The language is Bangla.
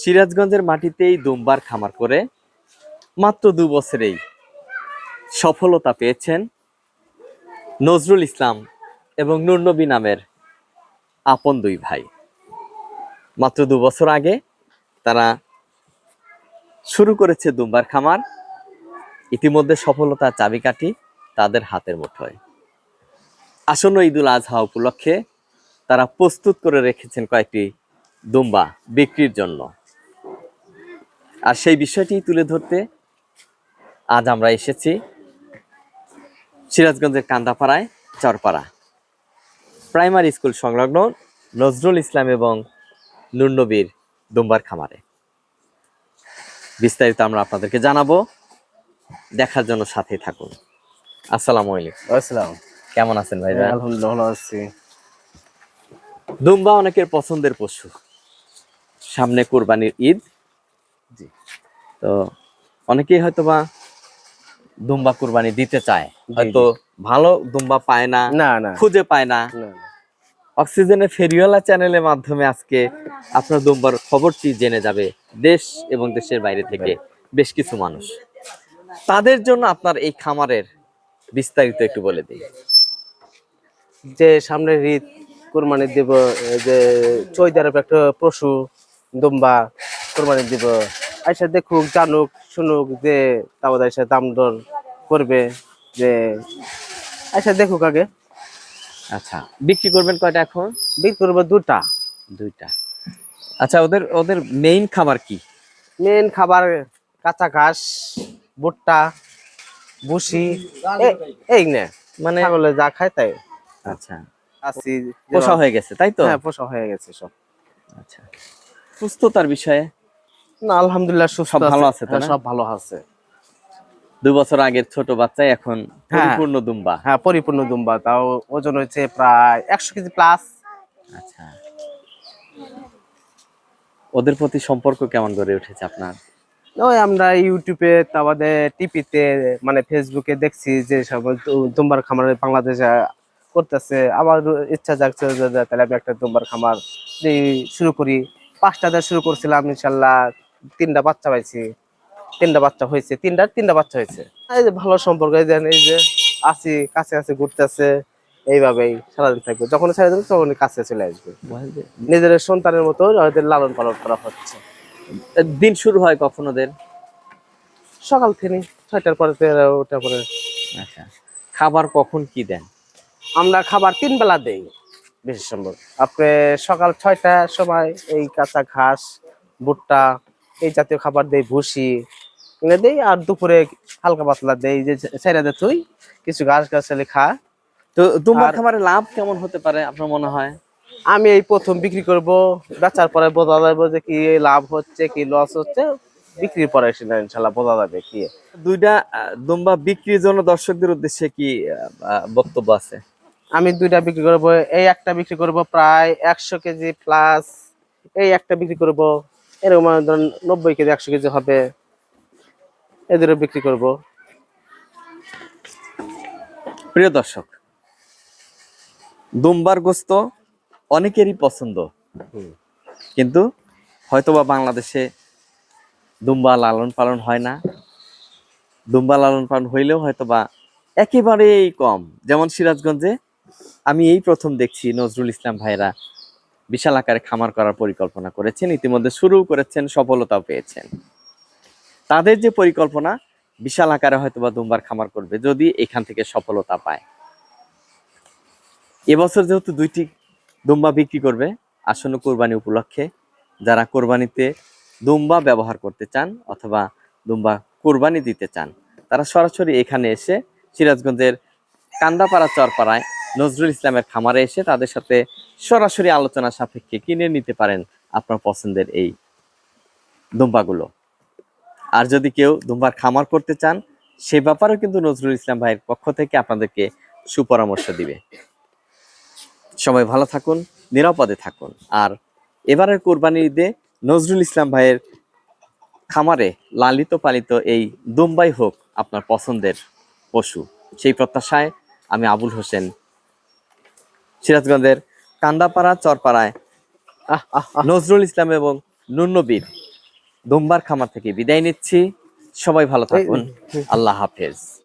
সিরাজগঞ্জের মাটিতেই দুম্বার খামার করে মাত্র 2 বছরেই সফলতা পেয়েছেন নজরুল ইসলাম এবং নূর নবী নামের আপন 2 ভাই। মাত্র 2 বছর আগে তারা শুরু করেছে দুম্বার খামার। ইতিমধ্যে সফলতার চাবিকাঠি তাদের হাতের মুঠোয়। আসন্ন ঈদুল আজহা উপলক্ষে তারা প্রস্তুত করে রেখেছেন কয়েকটি দুম্বা বিক্রির জন্য। আর সেই বিষয়টি তুলে ধরতে আজ আমরা এসেছি সিরাজগঞ্জের কান্দাপাড়ায় চরপাড়া প্রাইমারি স্কুল সংলগ্ন নজরুল ইসলাম এবং নূর নবীর দুম্বার খামারে। বিস্তারিত আমরা আপনাদেরকে জানাবো, দেখার জন্য সাথে থাকুন। আসসালামু আলাইকুম। আসসালাম। কেমন আছেন ভাই? আলহামদুলিল্লাহ ভালো আছি। দুম্বা অনেকের পছন্দের পশু, সামনে কুরবানির ঈদ। জি। তো অনেকেই হয়তোবা দুম্বা কুরবানি দিতে চায়, হয়তো ভালো দুম্বা পায় না, খুঁজে পায় না। অক্সিজেনের ফেরিওয়ালা চ্যানেলের মাধ্যমে আজকে আপনার দুম্বার খবরটি জেনে যাবে দেশ এবং দেশের বাইরে থেকে বেশ কিছু মানুষ। তাদের জন্য আপনার এই খামারের বিস্তারিত একটু বলে দিই। যে সামনে ঈদ কুরবানি দিব, যে চৈতার একটা পশু দুম্বা কুরবানি দিব, আইসা দেখুক, জানুক, শুনুক, যে তাও আইসা দাম দর করবে, যে আইসা দেখুক আগে। আচ্ছা, বিক্রি করবেন কয়টা এখন? বিক্রি করবো দুইটা। আচ্ছা, ওদের ওদের মেইন খাবার কি? মেন খাবার কাঁচা ঘাস, ভুট্টা, ভুসি, এই না, মানে ছাগলে যা খায় তাই। আচ্ছা, পোষা হয়ে গেছে তাই তো? হ্যাঁ, পোষা হয়ে গেছে সব। আচ্ছা, সুস্থতার বিষয়ে না, আলহামদুলিল্লাহ সব ভালো আছে তো? সব ভালো আছে। 2 বছর আগের ছোট বাচ্চা এখন পরিপূর্ণ দুম্বা। হ্যাঁ, পরিপূর্ণ দুম্বা। তাও ওজন হচ্ছে প্রায় 100 কেজি প্লাস। আচ্ছা, ওদের প্রতি সম্পর্ক কেমন গড়ে উঠেছে আপনার? ওই আমরা ইউটিউবে, আমাদের টিভিতে, মানে ফেসবুকে দেখছি যে সব দুম্বার খামার বাংলাদেশে করতেছে। আমার ইচ্ছা জাগছে যে তাহলে আমি একটা দুম্বার খামার শুরু করি। 5টা দিয়ে শুরু করছিলাম, ইনশাল্লাহ 3টা বাচ্চা পাইছি, 3টা বাচ্চা হয়েছে, তিনটা বাচ্চা হয়েছে। এই যে ভালো সম্পর্ক, এই যে আসি, কাছে কাছে ঘুরতেছে, এইভাবেই সারাদিন থাকবে। যখন ছেড়ে দেবে তখন কাছে চলে আসবে। নিজের সন্তানের মতো ওদের লালন পালন করা হচ্ছে। দিন শুরু হয় কখন ওদের? সকাল থেকে 6টার পরে, ওটার পরে। আচ্ছা, খাবার কখন কি দেন? আমরা খাবার 3 বেলা দেই বেশি সম্ভব। আপনি সকাল 6টার সময় এই কাঁচা ঘাস, ভুট্টা, এই জাতীয় খাবার দেই, ভুসি এগুলো দেই। আর দুপুরে হালকা পাতলা দেই, যে ছেড়ে দে তুই কিছু ঘাস গাছালি খা। তো দুম্বার খামারে লাভ কেমন হতে পারে আপনার মনে হয়? আমি এই প্রথম বিক্রি করব, বেচার পরে বোঝা যাবে যে কি লাভ হচ্ছে কি লস হচ্ছে। বিক্রির পরে ইনশাল্লাহ বোঝা যাবে কি। 2টা দুম্বা বিক্রির জন্য দর্শকদের উদ্দেশ্যে কি বক্তব্য আছে? আমি 2টা বিক্রি করব। এই একটা বিক্রি করব প্রায় 100 কেজি প্লাস। এই একটা বিক্রি করব এরকম ধরুন 90 কেজি, 100 কেজি হবে, এদেরও বিক্রি করব। প্রিয় দর্শক, দুম্বার গোস্ত অনেকেরই পছন্দ, কিন্তু হয়তোবা বাংলাদেশে দুম্বা লালন পালন হয় না। দুম্বা লালন পালন হইলেও হয়তোবা একেবারেই কম। যেমন সিরাজগঞ্জে আমি এই প্রথম দেখছি নজরুল ইসলাম ভাইরা বিশাল আকারে খামার করার পরিকল্পনা করেছেন, ইতিমধ্যে শুরু করেছেন, সফলতাও পেয়েছেন। তাদের যে পরিকল্পনা বিশাল আকারে হয়তোবা দুম্বার খামার করবে যদি এখান থেকে সফলতা পায়। এবছর যেহেতু 2টি দুম্বা বিক্রি করবে আসন্ন কোরবানি উপলক্ষে, যারা কোরবানিতে দুম্বা ব্যবহার করতে চান অথবা দুম্বা কোরবানি দিতে চান, তারা সরাসরি এখানে এসে সিরাজগঞ্জের কান্দাপাড়া চরপাড়ায় নজরুল ইসলামের খামারে এসে তাদের সাথে সরাসরি আলোচনা সাপেক্ষে কিনে নিতে পারেন আপনার পছন্দের এই দুম্বাগুলো। আর যদি কেউ দুম্বার খামার করতে চান, সে ব্যাপারেও কিন্তু নজরুল ইসলাম ভাইয়ের পক্ষ থেকে আপনাদেরকে সুপরামর্শ দিবে। সবাই ভালো থাকুন, নিরাপদে থাকুন। আর এবারের কোরবানির ঈদে নজরুল ইসলাম ভাইয়ের খামারে লালিত পালিত এই দুম্বাই হোক আপনার পছন্দের পশু, সেই প্রত্যাশায় আমি আবুল হোসেন সিরাজগঞ্জের কান্দাপাড়া চরপাড়ায় নজরুল ইসলাম এবং নূর নবীর দুম্বার খামার থেকে বিদায় নিচ্ছি। সবাই ভালো থাকুন। আল্লাহ হাফেজ।